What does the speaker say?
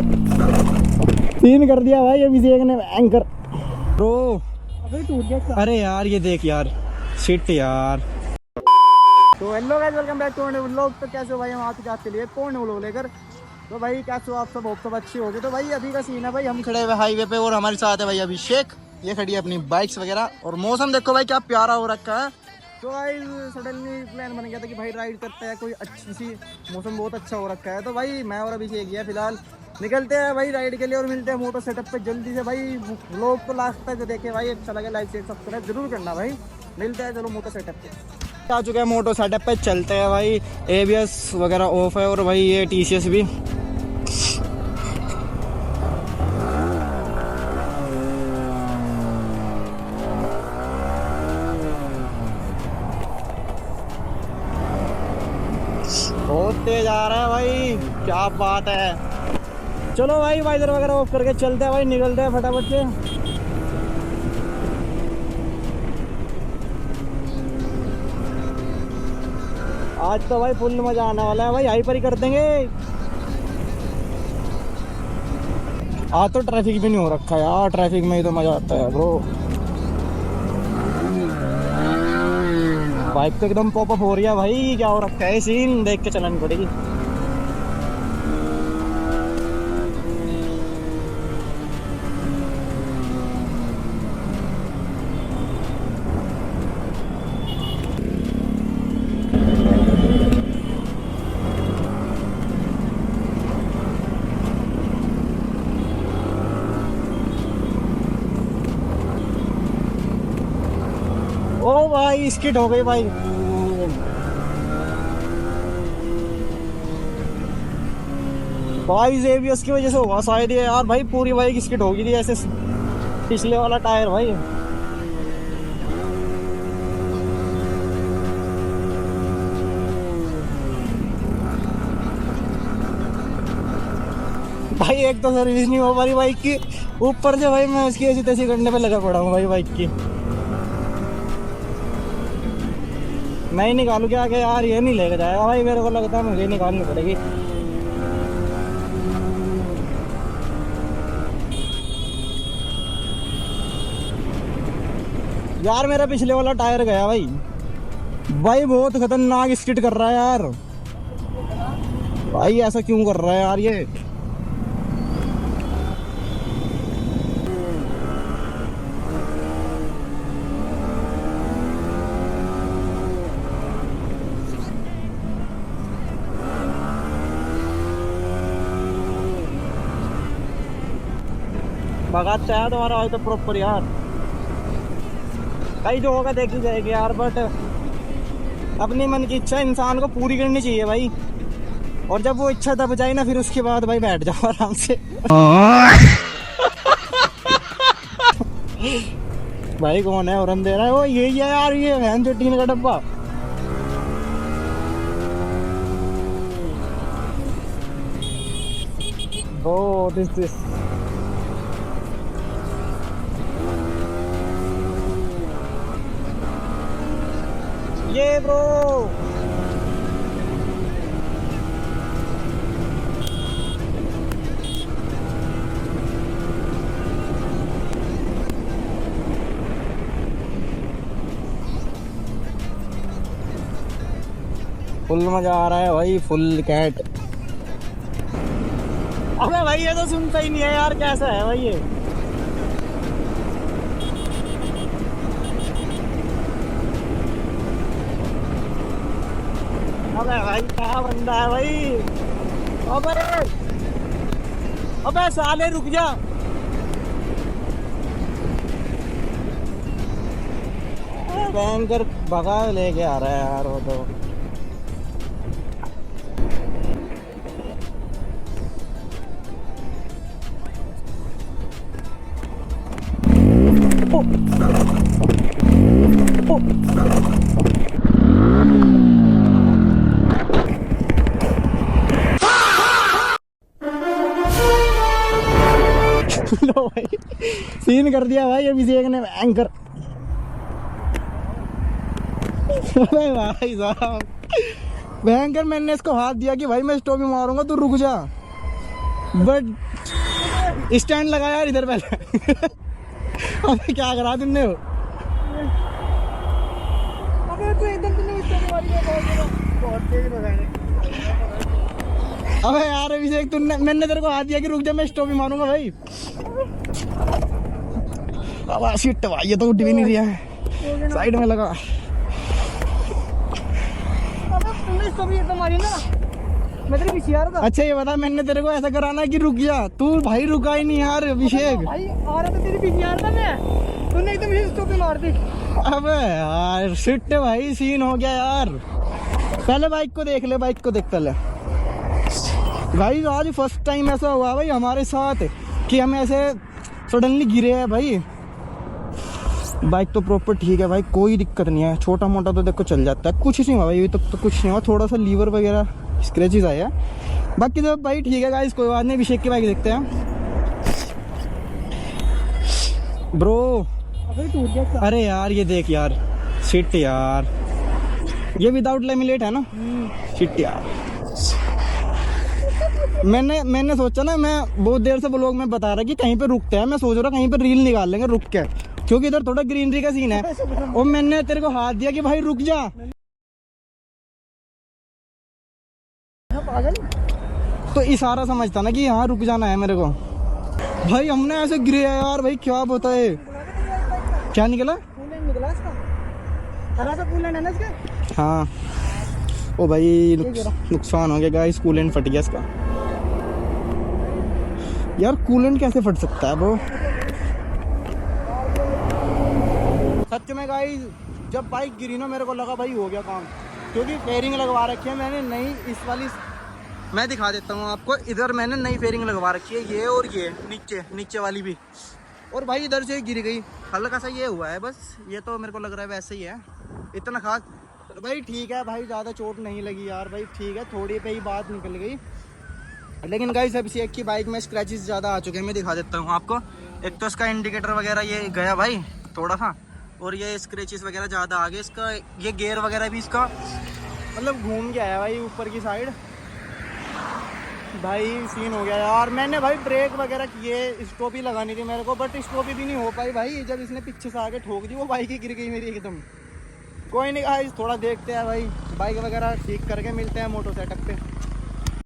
Scene कर दिया भाई अभिषेक ने एंकर ब्रो। अबे टूट गया। अरे यार ये देख यार, शिट यार। तो hello guys, welcome back to vlog. तो कैसे हो भाई, हम आ चुके आपके लिए कौन व्लॉग लेकर। तो भाई कैसे हो आप सब, होप सब अच्छी होगी। तो भाई अभी का सीन है भाई, हम खड़े हुए हाईवे पे और हमारे साथ है भाई अभिषेक। ये खड़ी है अपनी बाइक्स वगैरह, और मौसम देखो भाई क्या प्यारा हो रखा है। तो भाई सडनली प्लान बन गया था कि भाई राइड करते हैं कोई अच्छी सी, मौसम बहुत अच्छा हो रखा है। तो भाई मैं और अभिषेक ही है फिलहाल, निकलते हैं भाई राइड के लिए और मिलते हैं मोटो सेटअप पे जल्दी से भाई। व्लॉग को लास्ट तक देखे भाई, अच्छा लगे लाइक शेयर सब्सक्राइब जरूर करना भाई। मिलते हैं चलो मोटो सेटअप पे। आ चुके हैं मोटो सेटअप पे, चलते हैं भाई। ABS वगैरह ऑफ है और भाई ये TCS भी। बहुत तेज आ रहा है भाई, क्या बात है। चलो भाई वाइजर वगैरह ऑफ करके चलते हैं भाई, निकलते हैं फटाफट से। आज तो भाई फुल मजा आने वाला है भाई, हाइपर ही कर देंगे। आज तो ट्रैफिक भी नहीं हो रखा यार, ट्रैफिक में ही तो मजा आता है ब्रो। बाइक तो एकदम पॉपअप हो रही है भाई, क्या हो रखा है सीन देख के चलानी पड़ेगी। ओ भाई स्किड हो गई भाई। भाई ABS की वजह से हुआ शायद ये यार भाई, पूरी बाइक स्किड हो गई थी ऐसे, पिछले वाला टायर भाई। भाई एक तो सर्विस नहीं हो पा रही बाइक की, ऊपर से भाई मैं इसकी ऐसी तैसी करने पे लगा पड़ा हूँ भाई बाइक की। मैं ही निकालू क्या कि यार ये नहीं लेके जाएगा भाई, मेरे को लगता है मुझे निकालनी पड़ेगी। यार मेरा पिछले वाला टायर गया भाई, भाई बहुत खतरनाक स्किड कर रहा है यार। भाई ऐसा क्यों कर रहा है यार ये। भगाते है तुम्हारा भाई तो प्रॉपर यार, कई जो होगा देखी जाएगी यार। बट अपनी मन की इच्छा इंसान को पूरी करनी चाहिए भाई, और जब वो इच्छा दब जाए ना फिर उसके बाद भाई बैठ जाओ आराम से। भाई कौन है हॉर्न दे रहा है, वो यही है यार, ये वैन जो टीन का डब्बा। ओ दिस ये ब्रो। फुल मजा आ रहा है भाई, फुल कैट। अबे भाई ये तो सुनता ही नहीं है यार, कैसा है भाई ये। अबे भाई क्या बंदा है भाई। अबे अबे साले रुक जा। बैंकर भगा लेके आ रहा है यार वो तो। लो भाई सीन कर दिया भाई अभिषेक ने एंकर। अरे भाई साहब भयंकर, मैंने इसको हाथ दिया कि भाई मैं स्टॉप ही मारूंगा, तू रुक जा। बट स्टैंड लगा यार इधर पहले। अबे क्या करा तुमने? अबे तू एकदम तुमने स्टोरी मारी है, बहुत तेज भगाने। अबे यार अभिषेक तुमने, मैंने तेरे को हाथ दिया कि रुक जा, मैं स्टॉप ही मारूंगा भाई। अब शिट भाई, ये तो उठ भी नहीं रहा है, साइड में लगा। अबे तुमने स्टोरी एकदम मारी ना, मैं तेरे पीछे आ रहा था। अच्छा ये बता, मैंने तेरे को ऐसा कराना कि रुक जा, तू भाई रुका ही नहीं यार अभिषेक। भाई आ रहा था, तेरे पीछे आ रहा था मैं, तूने एकदम ही स्टोरी मार दी। अबे यार शिट भाई, सीन हो गया यार। पहले बाइक को देख ले, बाइक को देख पहले भाई। आज फर्स्ट टाइम ऐसा हुआ भाई हमारे साथ कि हम ऐसे सडनली गिरे हैं भाई। बाइक तो प्रॉपर ठीक है भाई, कोई दिक्कत नहीं है, छोटा मोटा तो देखो चल जाता है, कुछ नहीं हुआ भाई, अभी तक तो कुछ नहीं हुआ। थोड़ा सा लीवर वगैरह स्क्रैचेस आया, बाकी तो भाई ठीक है गाइस, कोई बात नहीं। अभिषेक की बाइक देखते हैं ब्रो। अबे टूट गया। अरे यार ये देख यार, शिट यार, ये विदाउट लेमिनेट है ना, शिट यार। मैंने सोचा ना, मैं बहुत देर से ब्लॉग में बता रहा कि कहीं पे रुकते हैं, मैं सोच रहा कहीं पे रील निकाल लेंगे रुक के, क्योंकि इधर थोड़ा ग्रीनरी का सीन है। और मैंने तेरे को हाथ दिया कि भाई रुक जा, पागल। तो इशारा समझता ना कि यहाँ रुक जाना है मेरे को। भाई हमने ऐसे गिरे हैं यार भाई, क्या बताए। क्या निकला? कूलेंट निकला इसका, हरा सा कूलेंट है ना इसका। हाँ ओ भाई नुकसान हो गया गाइस, कूलेंट फट गया इसका। यार कूलेंट कैसे फट सकता है ब्रो? सच में गाइस, जब बाइक गिरी ना मेरे को लगा भाई हो गया काम, क्योंकि फेयरिंग लगवा रखी है मैंने नई, इस वाली मैं दिखा देता हूँ आपको। इधर मैंने नई फेयरिंग लगवा रखी है, ये और ये नीचे वाली भी। और भाई इधर से गिर गई, हल्का सा ये हुआ है बस, ये तो मेरे को लग रहा है वैसे ही है, इतना खास भाई ठीक है भाई, ज़्यादा चोट नहीं लगी यार भाई, ठीक है थोड़ी पे ही बात निकल गई। लेकिन गाइस अभिषेक की बाइक में स्क्रैचेस ज़्यादा आ चुके हैं, मैं दिखा देता हूँ आपको। एक तो इसका इंडिकेटर वगैरह ये गया भाई थोड़ा सा, और ये स्क्रैचेस वगैरह ज़्यादा आ गए। इसका ये गेयर वगैरह भी इसका मतलब घूम गया है भाई ऊपर की साइड, भाई सीन हो गया यार। मैंने भाई ब्रेक वगैरह किए, स्टॉप ही लगानी थी मेरे को, बट स्टॉप भी नहीं हो पाई भाई, जब इसने पीछे से आके ठोक दी वो बाइक ही गिर गई मेरी एकदम। कोई नहीं गाइस, थोड़ा देखते हैं भाई, बाइक वगैरह ठीक करके मिलते हैं मोटो सेटअप पे।